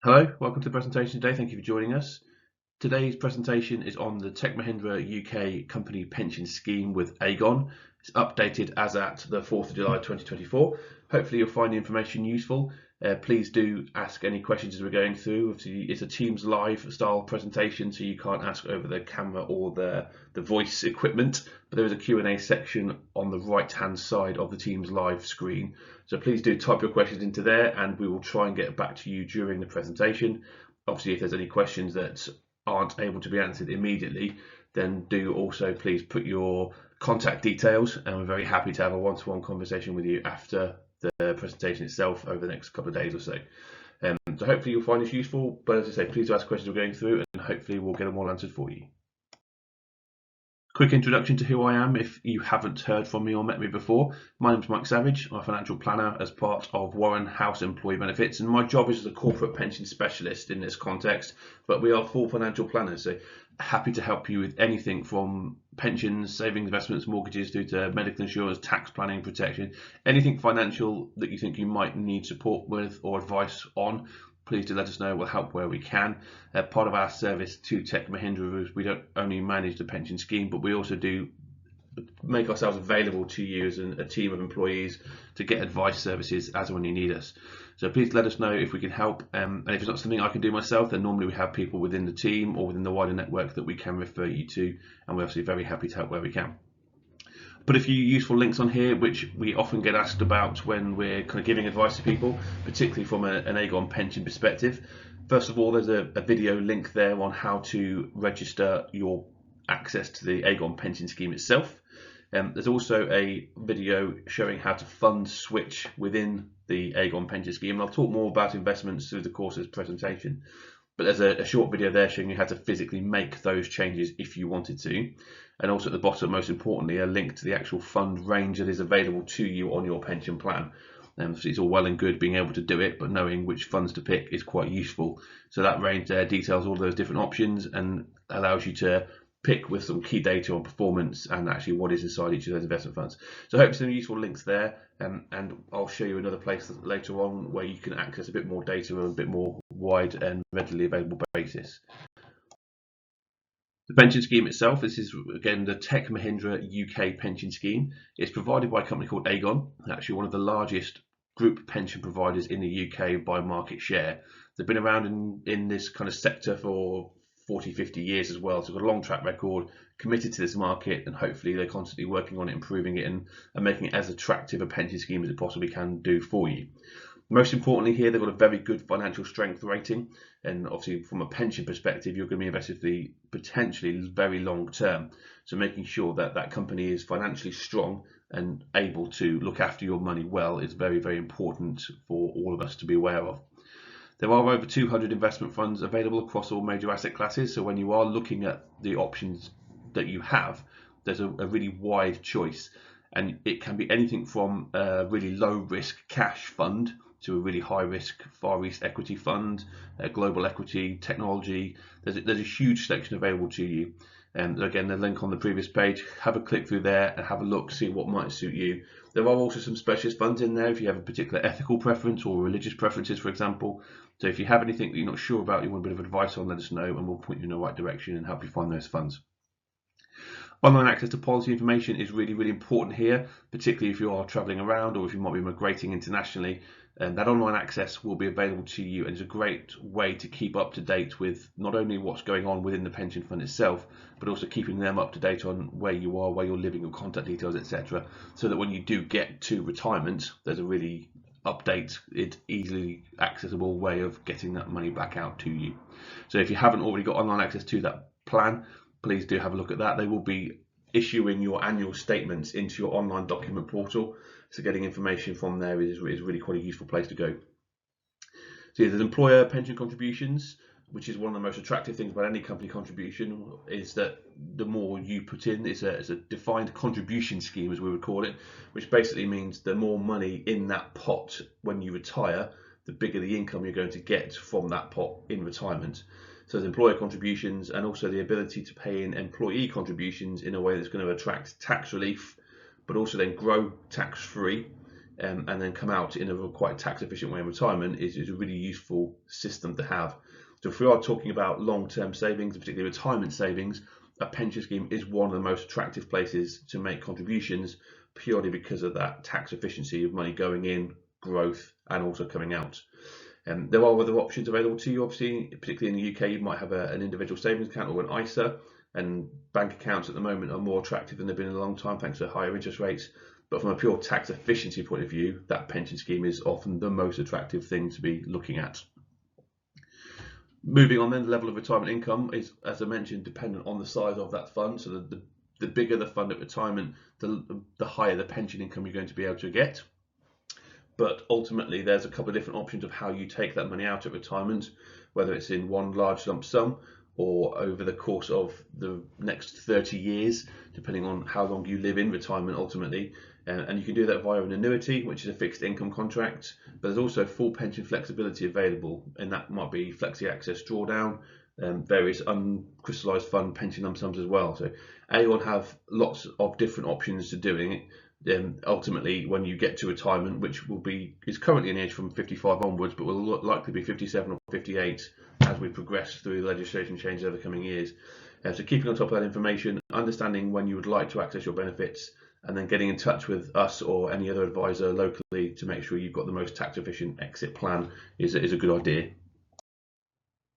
Hello, welcome to the presentation today. Thank you for joining us. Today's presentation is on the Tech Mahindra UK company pension scheme with Aegon. It's updated as at the 4th of July 2024. Hopefully you'll find the information useful. Please do ask any questions as we're going through. Obviously, it's a Teams live style presentation, so you can't ask over the camera or the voice equipment, but there is a Q&A section on the right hand side of the Teams live screen. So please do type your questions into there and we will try and get back to you during the presentation. Obviously, if there's any questions that aren't able to be answered immediately, then do also please put your contact details, and we're very happy to have a one-to-one conversation with you after the presentation itself over the next couple of days or so. So hopefully you'll find this useful, but as I say, please do ask questions we're going through and hopefully we'll get them all answered for you. Quick introduction to who I am if you haven't heard from me or met me before. My name's Mike Savage. I'm a financial planner as part of Warren House Employee Benefits, and my job is as a corporate pension specialist in this context, but we are full financial planners, so happy to help you with anything from pensions, savings, investments, mortgages, through to medical insurance, tax planning, protection, anything financial that you think you might need support with or advice on. Please do let us know. We'll help where we can. Part of our service to Tech Mahindra is we don't only manage the pension scheme, but we also do make ourselves available to you as a team of employees to get advice services as and when you need us. So please let us know if we can help. And if it's not something I can do myself, then normally we have people within the team or within the wider network that we can refer you to, and we're obviously very happy to help where we can. Put a few useful links on here which we often get asked about when we're kind of giving advice to people, particularly from an Aegon pension perspective. First of all, there's a video link there on how to register your access to the Aegon pension scheme itself. There's also a video showing how to fund switch within the Aegon pension scheme, and I'll talk more about investments through the course of this presentation. But there's a short video there showing you how to physically make those changes if you wanted to. And also at the bottom, most importantly, a link to the actual fund range that is available to you on your pension plan. So it's all well and good being able to do it, but knowing which funds to pick is quite useful. So that range there details all those different options and allows you to pick with some key data on performance and actually what is inside each of those investment funds. So I hope some useful links there, and I'll show you another place later on where you can access a bit more data on a bit more wide and readily available basis. The pension scheme itself, this is again the Tech Mahindra UK pension scheme. It's provided by a company called Aegon, actually one of the largest group pension providers in the UK by market share. They've been around in this kind of sector for 40-50 years as well, so they've got a long track record, committed to this market, and hopefully they're constantly working on it, improving it, and making it as attractive a pension scheme as it possibly can do for you. Most importantly here, they've got a very good financial strength rating, and obviously from a pension perspective, you're going to be invested for the potentially very long term. So making sure that that company is financially strong and able to look after your money well is very, very important for all of us to be aware of. There are over 200 investment funds available across all major asset classes, so when you are looking at the options that you have, there's a really wide choice, and it can be anything from a really low risk cash fund to a really high risk Far East equity fund, global equity, technology. There's a huge selection available to you. And again, the link on the previous page, have a click through there and have a look, see what might suit you. There are also some specialist funds in there if you have a particular ethical preference or religious preferences, for example. So if you have anything that you're not sure about, you want a bit of advice on, let us know and we'll point you in the right direction and help you find those funds. Online access to policy information is really, really important here, particularly if you are traveling around or if you might be migrating internationally. And that online access will be available to you, and it's a great way to keep up to date with not only what's going on within the pension fund itself, but also keeping them up to date on where you are, where you're living, your contact details, etc. So that when you do get to retirement, there's a really easily accessible way of getting that money back out to you. So if you haven't already got online access to that plan, please do have a look at that. They will be issuing your annual statements into your online document portal, so getting information from there is really quite a useful place to go. So there's employer pension contributions, which is one of the most attractive things about any company contribution, is that the more you put in, it's a defined contribution scheme, as we would call it, which basically means the more money in that pot when you retire, the bigger the income you're going to get from that pot in retirement. So there's employer contributions and also the ability to pay in employee contributions in a way that's going to attract tax relief, but also then grow tax-free and then come out in a quite tax efficient way in retirement is a really useful system to have. So if we are talking about long-term savings, particularly retirement savings, a pension scheme is one of the most attractive places to make contributions, purely because of that tax efficiency of money going in, growth, and also coming out. There are other options available to you. Obviously, particularly in the UK, you might have an individual savings account or an ISA, and bank accounts at the moment are more attractive than they've been in a long time thanks to higher interest rates. But from a pure tax efficiency point of view, that pension scheme is often the most attractive thing to be looking at. Moving on then, the level of retirement income is, as I mentioned, dependent on the size of that fund. So the bigger the fund at retirement, the higher the pension income you're going to be able to get. But ultimately, there's a couple of different options of how you take that money out at retirement, whether it's in one large lump sum or over the course of the next 30 years, depending on how long you live in retirement ultimately. And you can do that via an annuity, which is a fixed income contract, but there's also full pension flexibility available, and that might be flexi access drawdown, various uncrystallised fund pension lump sums as well. So Aegon have lots of different options to doing it. Ultimately, when you get to retirement, which is currently an age from 55 onwards, but will likely be 57 or 58 as we progress through the legislation changes over the coming years. So keeping on top of that information, understanding when you would like to access your benefits, and then getting in touch with us or any other advisor locally to make sure you've got the most tax efficient exit plan is a good idea.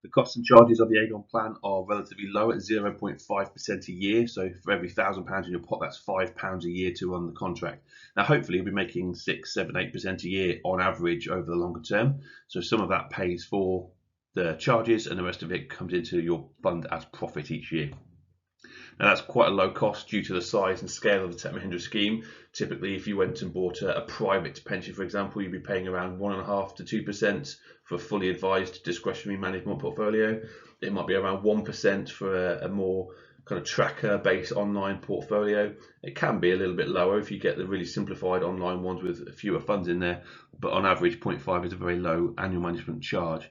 The costs and charges of the Aegon plan are relatively low at 0.5% a year. So for every £1,000 in your pot, that's £5 a year to run the contract. Now, hopefully, you'll be making 6, 7, 8% a year on average over the longer term. So some of that pays for the charges, and the rest of it comes into your fund as profit each year. Now, that's quite a low cost due to the size and scale of the Tech Mahindra scheme. Typically, if you went and bought a private pension, for example, you'd be paying around 1.5% to 2% for a fully advised discretionary management portfolio. It might be around 1% for a more kind of tracker-based online portfolio. It can be a little bit lower if you get the really simplified online ones with fewer funds in there, but on average, 0.5 is a very low annual management charge.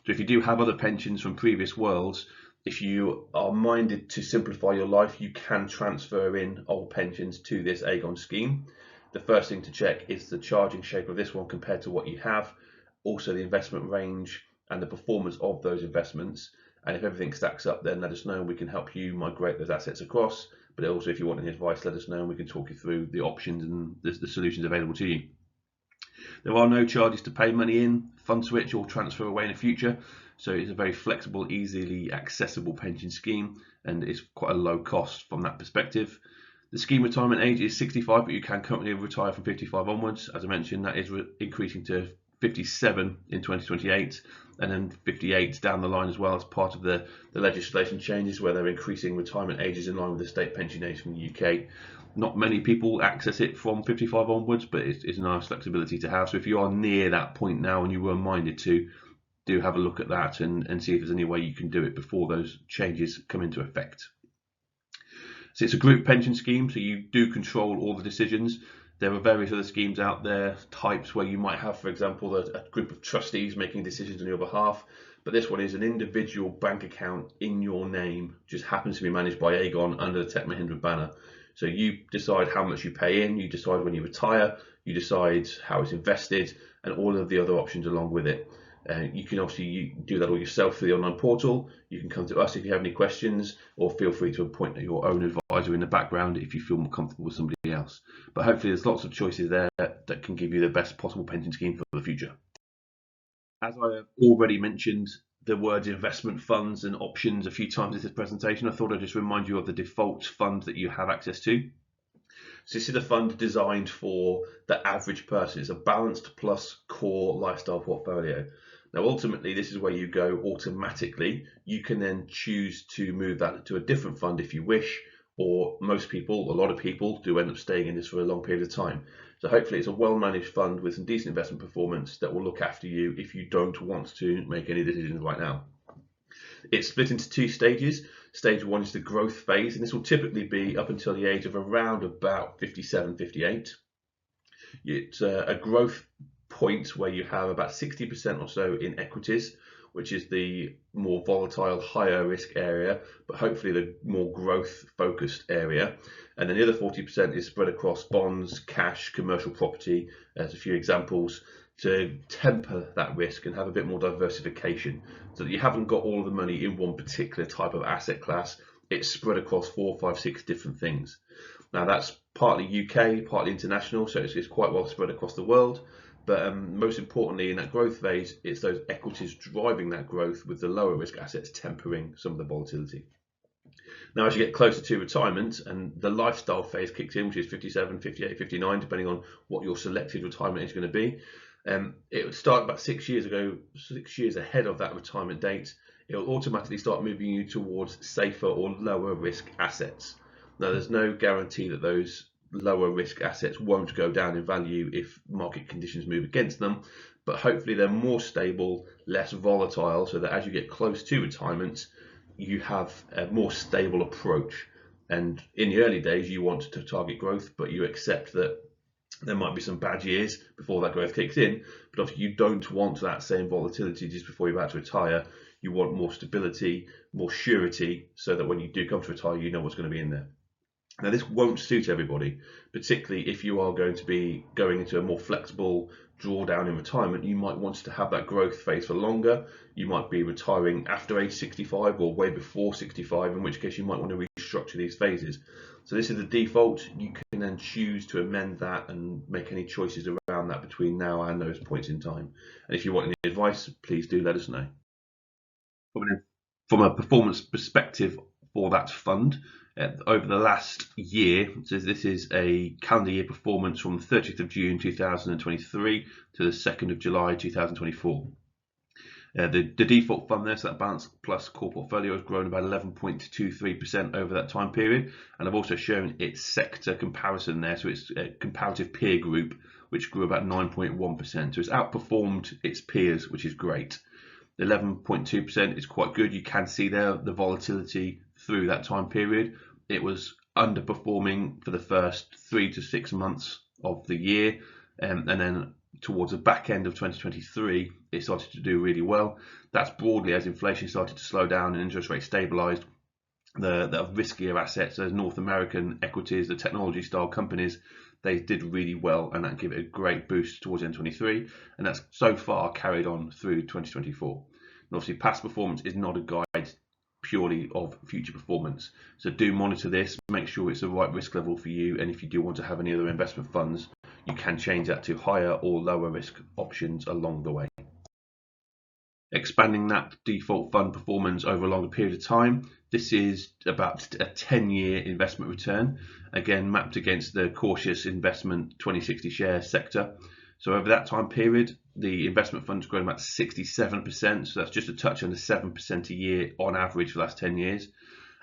So if you do have other pensions from previous worlds, if you are minded to simplify your life, you can transfer in old pensions to this Aegon scheme. The first thing to check is the charging shape of this one compared to what you have, also the investment range and the performance of those investments. And if everything stacks up, then let us know and we can help you migrate those assets across. But also, if you want any advice, let us know and we can talk you through the options and the solutions available to you. There are no charges to pay money in, fund switch or transfer away in the future. So it's a very flexible, easily accessible pension scheme, and it's quite a low cost from that perspective. The scheme retirement age is 65, but you can currently retire from 55 onwards. As I mentioned, that is increasing to 57 in 2028, and then 58 down the line as well as part of the legislation changes where they're increasing retirement ages in line with the state pension age from the UK. Not many people access it from 55 onwards, but it's a nice flexibility to have. So if you are near that point now and you were minded to, do have a look at that and see if there's any way you can do it before those changes come into effect. So it's a group pension scheme, so you do control all the decisions. There are various other schemes out there, types where you might have, for example, a group of trustees making decisions on your behalf, but this one is an individual bank account in your name, just happens to be managed by Aegon under the Tech Mahindra banner. So you decide how much you pay in, you decide when you retire, you decide how it's invested, and all of the other options along with it. You can obviously do that all yourself through the online portal. You can come to us if you have any questions, or feel free to appoint your own advisor in the background if you feel more comfortable with somebody else. But hopefully there's lots of choices there that can give you the best possible pension scheme for the future. As I have already mentioned the words investment funds and options a few times in this presentation, I thought I'd just remind you of the default fund that you have access to. So this is a fund designed for the average person. It's a balanced plus core lifestyle portfolio. Now, ultimately, this is where you go automatically. You can then choose to move that to a different fund if you wish, or most people, a lot of people, do end up staying in this for a long period of time. So hopefully it's a well-managed fund with some decent investment performance that will look after you if you don't want to make any decisions right now. It's split into two stages. Stage one is the growth phase, and this will typically be up until the age of around about 57, 58. It's a growth point where you have about 60% or so in equities, which is the more volatile, higher risk area, but hopefully the more growth focused area. And then the other 40% is spread across bonds, cash, commercial property, as a few examples, to temper that risk and have a bit more diversification so that you haven't got all of the money in one particular type of asset class. It's spread across 4, 5, 6 different things. Now that's partly UK, partly international, so it's quite well spread across the world. But most importantly, in that growth phase, it's those equities driving that growth with the lower risk assets tempering some of the volatility. Now, as you get closer to retirement and the lifestyle phase kicks in, which is 57, 58, 59, depending on what your selected retirement age is going to be, it would start about 6 years ago, 6 years ahead of that retirement date. It will automatically start moving you towards safer or lower risk assets. Now, there's no guarantee that those lower risk assets won't go down in value if market conditions move against them, but hopefully they're more stable, less volatile, so that as you get close to retirement, you have a more stable approach. And in the early days, you want to target growth, but you accept that there might be some bad years before that growth kicks in. But obviously, you don't want that same volatility just before you're about to retire. You want more stability, more surety, so that when you do come to retire, you know what's going to be in there. Now, this won't suit everybody, particularly if you are going to be going into a more flexible drawdown in retirement. You might want to have that growth phase for longer. You might be retiring after age 65 or way before 65, in which case you might want to restructure these phases. So this is the default. You can then choose to amend that and make any choices around that between now and those points in time. And if you want any advice, please do let us know. From a performance perspective for that fund, over the last year, so this is a calendar year performance from the 30th of June 2023 to the 2nd of July 2024. The default fund there, so that balance plus core portfolio, has grown about 11.23% over that time period. And I've also shown its sector comparison there, so it's a comparative peer group, which grew about 9.1%. So it's outperformed its peers, which is great. 11.2% is quite good. You can see there the volatility through that time period. It was underperforming for the first 3 to 6 months of the year, and then towards the back end of 2023, it started to do really well. That's broadly as inflation started to slow down and interest rates stabilized. The riskier assets, those North American equities, the technology style companies, they did really well, and that gave it a great boost towards N23, and that's so far carried on through 2024. And obviously, past performance is not a guide purely of future performance. So do monitor this, make sure it's the right risk level for you, and if you do want to have any other investment funds, you can change that to higher or lower risk options along the way. Expanding that default fund performance over a longer period of time, this is about a 10-year investment return, again mapped against the cautious investment 2060 share sector. So over that time period, the investment fund's grown about 67%, so that's just a touch under 7% a year on average for the last 10 years.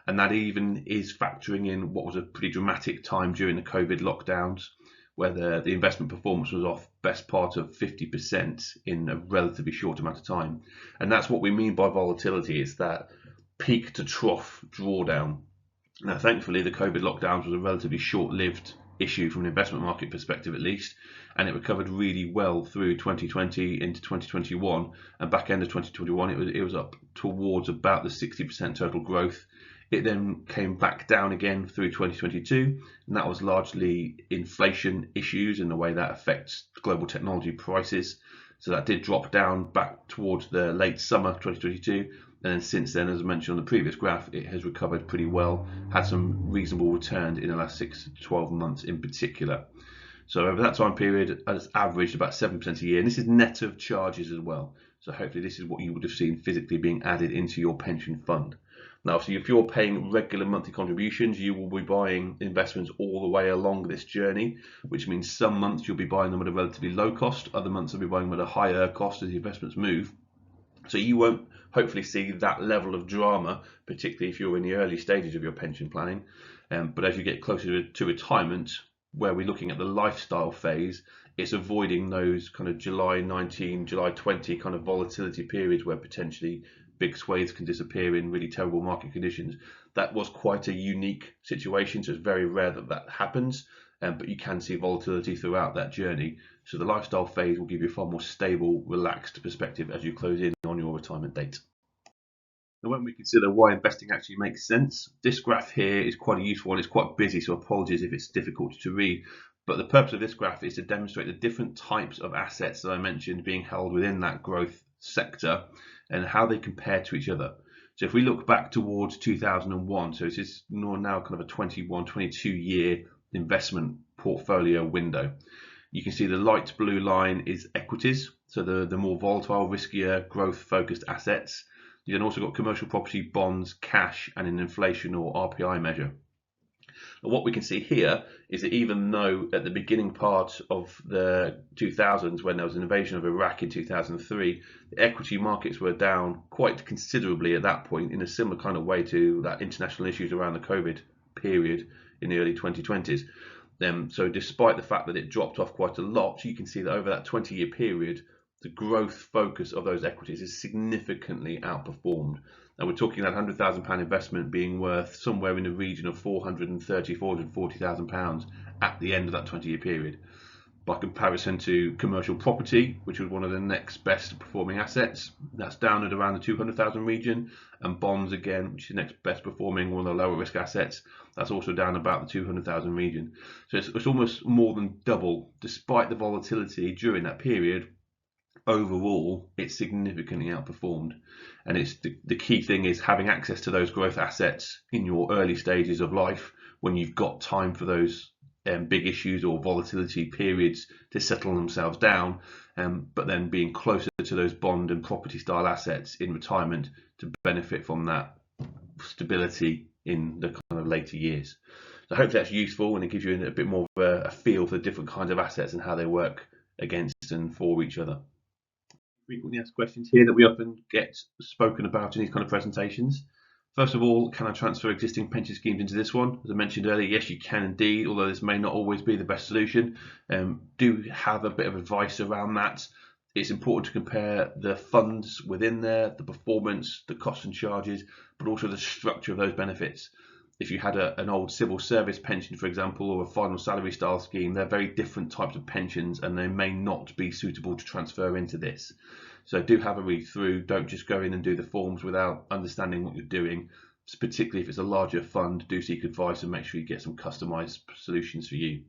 And that even is factoring in what was a pretty dramatic time during the COVID lockdowns, where the investment performance was off best part of 50% in a relatively short amount of time. And that's what we mean by volatility. It's that peak to trough drawdown. Now, thankfully, the COVID lockdowns was a relatively short-lived issue from an investment market perspective, at least, and it recovered really well through 2020 into 2021, and back end of 2021 it was up towards about the 60% total growth. It then came back down again through 2022, and that was largely inflation issues and the way that affects global technology prices. So that did drop down back towards the late summer 2022, and then since then, as I mentioned on the previous graph, it has recovered pretty well, had some reasonable returns in the last 6 to 12 months in particular. So over that time period, it's averaged about 7% a year, and this is net of charges as well. So hopefully this is what you would have seen physically being added into your pension fund. Now, so if you're paying regular monthly contributions, you will be buying investments all the way along this journey, which means some months you'll be buying them at a relatively low cost, other months you'll be buying them at a higher cost as the investments move. So you won't hopefully see that level of drama, particularly if you're in the early stages of your pension planning. But as you get closer to retirement, where we're looking at the lifestyle phase, it's avoiding those kind of July 19, July 20 kind of volatility periods where potentially big swathes can disappear in really terrible market conditions. That was quite a unique situation, so it's very rare that that happens. but you can see volatility throughout that journey. So the lifestyle phase will give you a far more stable, relaxed perspective as you close in on your retirement date. Now, when we consider why investing actually makes sense, this graph here is quite a useful one. It's quite busy, so apologies if it's difficult to read. But the purpose of this graph is to demonstrate the different types of assets that I mentioned being held within that growth sector and how they compare to each other. So if we look back towards 2001, so this is now kind of a 21, 22 year investment portfolio window. You can see the light blue line is equities, so the more volatile, riskier, growth-focused assets. You then also got commercial property, bonds, cash, and an inflation or RPI measure. And what we can see here is that even though at the beginning part of the 2000s, when there was an invasion of Iraq in 2003, the equity markets were down quite considerably at that point in a similar kind of way to that international issues around the COVID period in the early 2020s. So despite the fact that it dropped off quite a lot, you can see that over that 20-year period, the growth focus of those equities is significantly outperformed. And we're talking that £100,000 investment being worth somewhere in the region of £430,000, £440,000 at the end of that 20-year period. By comparison to commercial property, which was one of the next best performing assets, that's down at around the 200,000 region, and bonds again, which is the next best performing, one of the lower risk assets, that's also down about the 200,000 region. So it's almost more than double, despite the volatility during that period. Overall, it's significantly outperformed, and it's the key thing is having access to those growth assets in your early stages of life when you've got time for those big issues or volatility periods to settle themselves down, but then being closer to those bond and property style assets in retirement to benefit from that stability in the kind of later years. So hopefully that's useful and it gives you a bit more of a feel for the different kinds of assets and how they work against and for each other. Frequently asked questions here that we often get spoken about in these kind of presentations. First of all, can I transfer existing pension schemes into this one? As I mentioned earlier, yes, you can indeed, although this may not always be the best solution. Do have a bit of advice around that. It's important to compare the funds within there, the performance, the costs and charges, but also the structure of those benefits. If you had an old civil service pension, for example, or a final salary style scheme, they're very different types of pensions and they may not be suitable to transfer into this. So do have a read through, don't just go in and do the forms without understanding what you're doing. Particularly if it's a larger fund, do seek advice and make sure you get some customized solutions for you.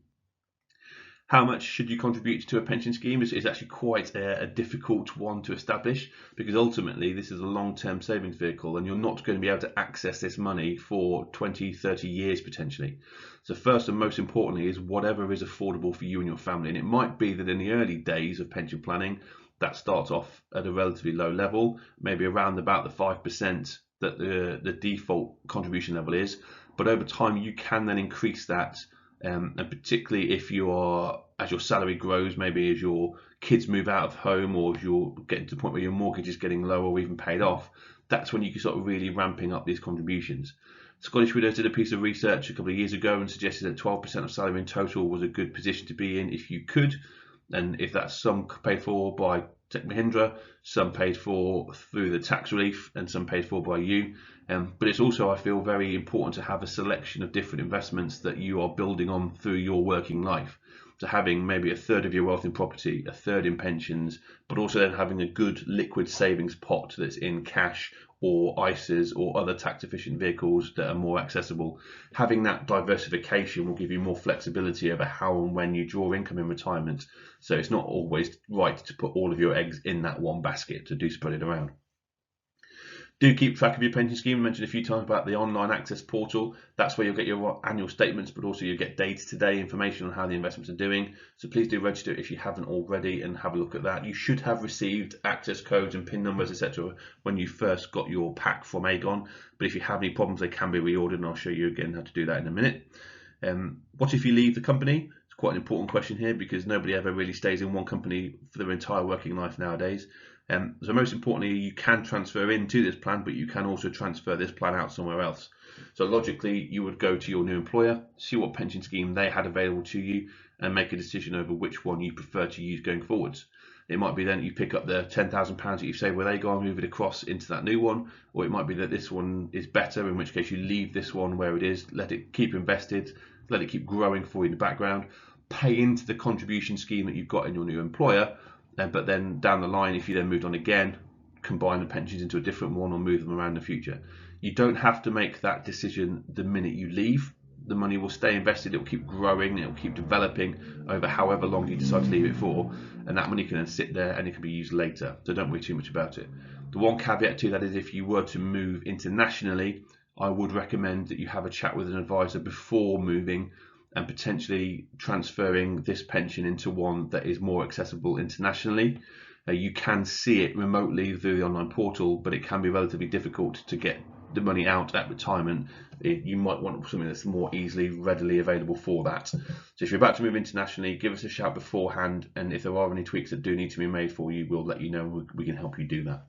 How much should you contribute to a pension scheme is actually quite a difficult one to establish, because ultimately this is a long-term savings vehicle and you're not going to be able to access this money for 20, 30 years potentially. So first and most importantly is whatever is affordable for you and your family. And it might be that in the early days of pension planning, that starts off at a relatively low level, maybe around about the 5% that the default contribution level is. But over time, you can then increase that. And particularly if you are, as your salary grows, maybe as your kids move out of home or if you're getting to the point where your mortgage is getting low or even paid off, that's when you can sort of really ramping up these contributions. Scottish Widows did a piece of research a couple of years ago and suggested that 12% of salary in total was a good position to be in if you could. And if that's some paid for by Tech Mahindra, some paid for through the tax relief, and some paid for by you. But it's also, I feel, very important to have a selection of different investments that you are building on through your working life. So having maybe a third of your wealth in property, a third in pensions, but also then having a good liquid savings pot that's in cash or ISAs or other tax efficient vehicles that are more accessible. Having that diversification will give you more flexibility over how and when you draw income in retirement. So it's not always right to put all of your eggs in that one basket, to do spread it around. Do keep track of your pension scheme. I mentioned a few times about the online access portal. That's where you'll get your annual statements, but also you'll get day-to-day information on how the investments are doing. So please do register if you haven't already and have a look at that. You should have received access codes and PIN numbers, etc. when you first got your pack from Aegon. But if you have any problems, they can be reordered, and I'll show you again how to do that in a minute. What if you leave the company? It's quite an important question here because nobody ever really stays in one company for their entire working life nowadays. So most importantly, you can transfer into this plan, but you can also transfer this plan out somewhere else. So logically, you would go to your new employer, see what pension scheme they had available to you, and make a decision over which one you prefer to use going forwards. It might be then that you pick up the £10,000 that you've saved with Aegon, move it across into that new one, or it might be that this one is better, in which case you leave this one where it is, let it keep invested, let it keep growing for you in the background, pay into the contribution scheme that you've got in your new employer, but then down the line, if you then moved on again, combine the pensions into a different one or move them around in the future. You don't have to make that decision the minute you leave. The money will stay invested, it will keep growing, it will keep developing over however long you decide to leave it for, and that money can then sit there and it can be used later. So don't worry too much about it. The one caveat to that is if you were to move internationally, I would recommend that you have a chat with an advisor before moving and potentially transferring this pension into one that is more accessible internationally. You can see it remotely through the online portal, but it can be relatively difficult to get the money out at retirement. You might want something that's more easily, readily available for that. So if you're about to move internationally, give us a shout beforehand, and if there are any tweaks that do need to be made for you, we'll let you know. We can help you do that.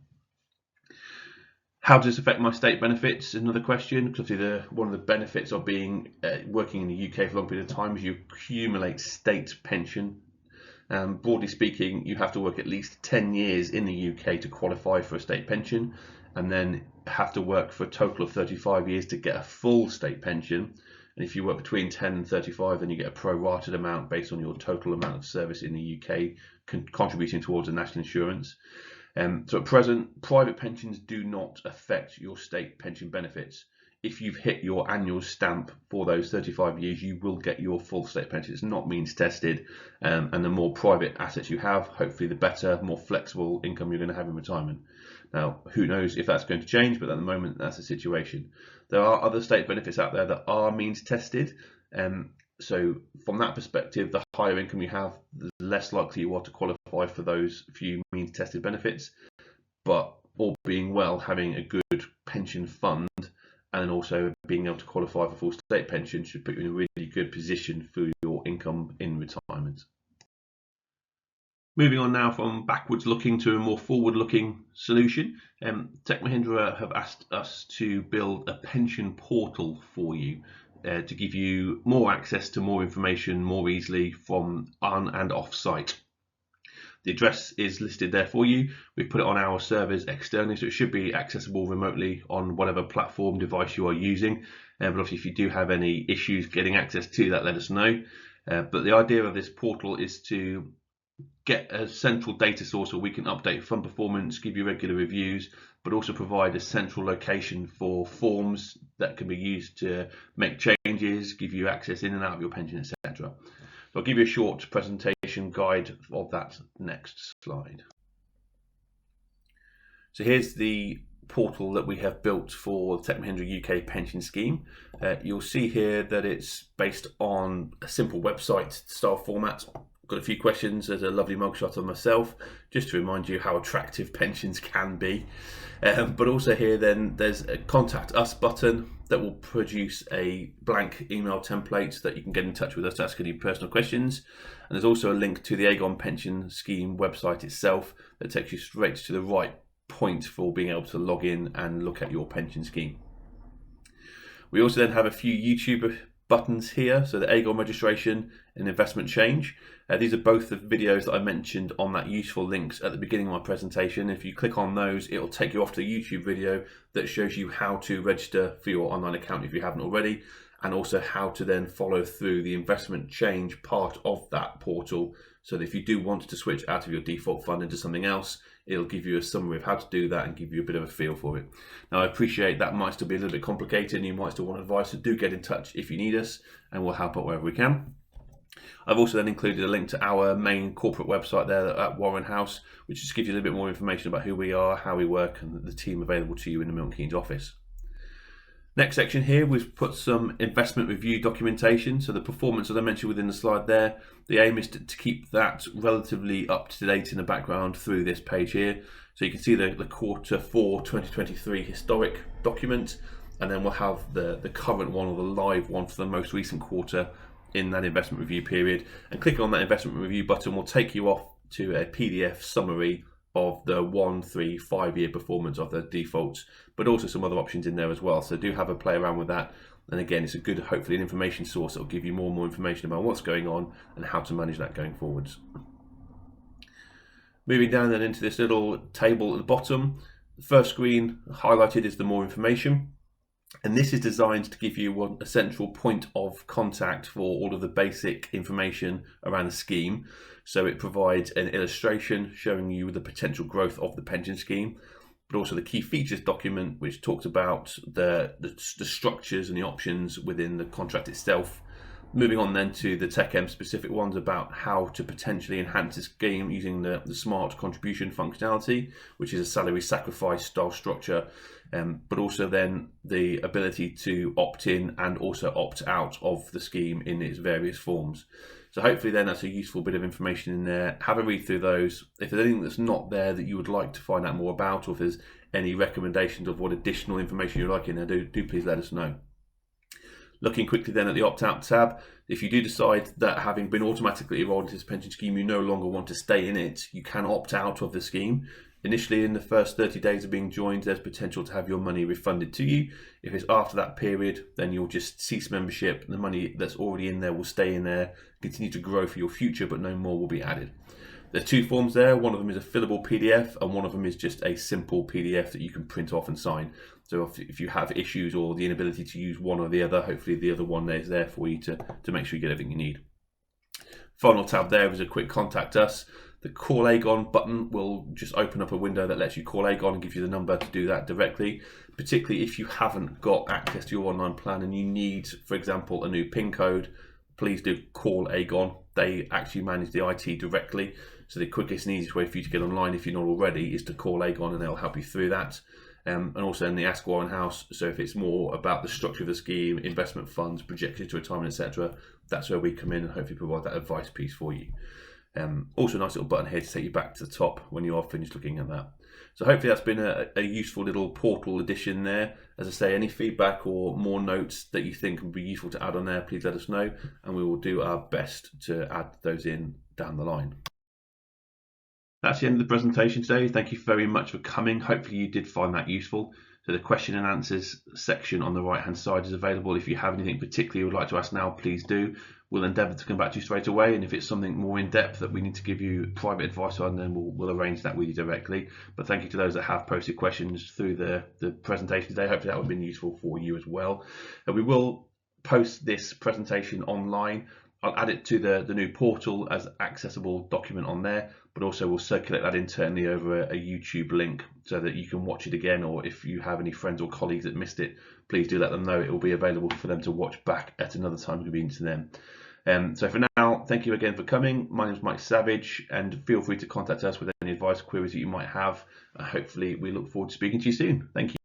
How does this affect my state benefits? Another question, because one of the benefits of being working in the UK for a long period of time is you accumulate state pension. Broadly speaking, you have to work at least 10 years in the UK to qualify for a state pension, and then have to work for a total of 35 years to get a full state pension. And if you work between 10 and 35, then you get a prorated amount based on your total amount of service in the UK, contributing towards the national insurance. So at present, private pensions do not affect your state pension benefits. If you've hit your annual stamp for those 35 years, you will get your full state pension. It's not means tested, and the more private assets you have, hopefully the better, more flexible income you're going to have in retirement. Now, who knows if that's going to change, but at the moment, that's the situation. There are other state benefits out there that are means tested. So from that perspective, the higher income you have, the less likely you are to qualify for those few means tested benefits. But all being well, having a good pension fund and also being able to qualify for full state pension should put you in a really good position for your income in retirement. Moving on now from backwards looking to a more forward looking solution, Tech Mahindra have asked us to build a pension portal for you to give you more access to more information more easily from on and off site. The address is listed there for you. We've put it on our servers externally, so it should be accessible remotely on whatever platform device you are using. But obviously, if you do have any issues getting access to that, let us know. But the idea of this portal is to get a central data source where we can update fund performance, give you regular reviews, but also provide a central location for forms that can be used to make changes, give you access in and out of your pension, etc. So I'll give you a short presentation guide of that next slide. So here's the portal that we have built for the Tech Mahindra UK pension scheme. You'll see here that it's based on a simple website style format. Got a few questions. There's a lovely mugshot of myself, just to remind you how attractive pensions can be. But also here then there's a contact us button that will produce a blank email template that you can get in touch with us to ask any personal questions. And there's also a link to the Aegon pension scheme website itself that takes you straight to the right point for being able to log in and look at your pension scheme. We also then have a few YouTube buttons here, so the Aegon registration and investment change. These are both the videos that I mentioned on that useful links at the beginning of my presentation. If you click on those, it'll take you off to a YouTube video that shows you how to register for your online account if you haven't already, and also how to then follow through the investment change part of that portal, so that if you do want to switch out of your default fund into something else, it'll give you a summary of how to do that and give you a bit of a feel for it. Now, I appreciate that might still be a little bit complicated and you might still want advice, so do get in touch if you need us and we'll help out wherever we can. I've also then included a link to our main corporate website there at Warren House, which just gives you a little bit more information about who we are, how we work, and the team available to you in the Milton Keynes office. Next section here, we've put some investment review documentation. So the performance, as I mentioned within the slide there, the aim is to keep that relatively up to date in the background through this page here. So you can see the quarter 4 2023 historic document, and then we'll have the current one or the live one for the most recent quarter in that investment review period. And clicking on that investment review button will take you off to a PDF summary of the 1, 3, 5 year performance of the defaults, but also some other options in there as well. So do have a play around with that. And again, it's a good, hopefully, an information source that will give you more and more information about what's going on and how to manage that going forwards. Moving down then into this little table at the bottom, the first screen highlighted is the more information. And this is designed to give you a central point of contact for all of the basic information around the scheme. So it provides an illustration showing you the potential growth of the pension scheme, but also the key features document, which talks about the structures and the options within the contract itself. Moving on then to the TechM specific ones about how to potentially enhance the scheme using the smart contribution functionality, which is a salary sacrifice style structure, but also then the ability to opt in and also opt out of the scheme in its various forms. So hopefully then that's a useful bit of information in there. Have a read through those. If there's anything that's not there that you would like to find out more about, or if there's any recommendations of what additional information you'd like in there, do please let us know. Looking quickly then at the opt-out tab, if you do decide that having been automatically enrolled into this pension scheme, you no longer want to stay in it, you can opt out of the scheme. Initially, in the first 30 days of being joined, there's potential to have your money refunded to you. If it's after that period, then you'll just cease membership. The money that's already in there will stay in there, continue to grow for your future, but no more will be added. There's two forms there. One of them is a fillable PDF, and one of them is just a simple PDF that you can print off and sign. So if you have issues or the inability to use one or the other, hopefully the other one is there for you to make sure you get everything you need. Final tab there is a quick contact us. The Call Aegon button will just open up a window that lets you call Aegon and give you the number to do that directly, particularly if you haven't got access to your online plan and you need, for example, a new PIN code. Please do call Aegon. They actually manage the IT directly. So the quickest and easiest way for you to get online, if you're not already, is to call Aegon and they'll help you through that. And also in the Ask Warren House. So if it's more about the structure of the scheme, investment funds, projections to retirement, etc., that's where we come in and hopefully provide that advice piece for you. Also a nice little button here to take you back to the top when you are finished looking at that. So hopefully that's been a useful little portal addition there. As I say, any feedback or more notes that you think would be useful to add on there, please let us know, and we will do our best to add those in down the line. That's the end of the presentation today. Thank you very much for coming. Hopefully you did find that useful. So the question and answers section on the right hand side is available. If you have anything particularly you would like to ask now, please do. We'll endeavour to come back to you straight away, and if it's something more in depth that we need to give you private advice on, then we'll arrange that with you directly. But thank you to those that have posted questions through the presentation today. Hopefully that would have been useful for you as well. And we will post this presentation online. I'll add it to the new portal as accessible document on there, but also we'll circulate that internally over a YouTube link so that you can watch it again, or if you have any friends or colleagues that missed it, please do let them know. It will be available for them to watch back at another time convenient to them. So for now, thank you again for coming. My name is Mike Savage, and feel free to contact us with any advice or queries that you might have. Hopefully we look forward to speaking to you soon. Thank you.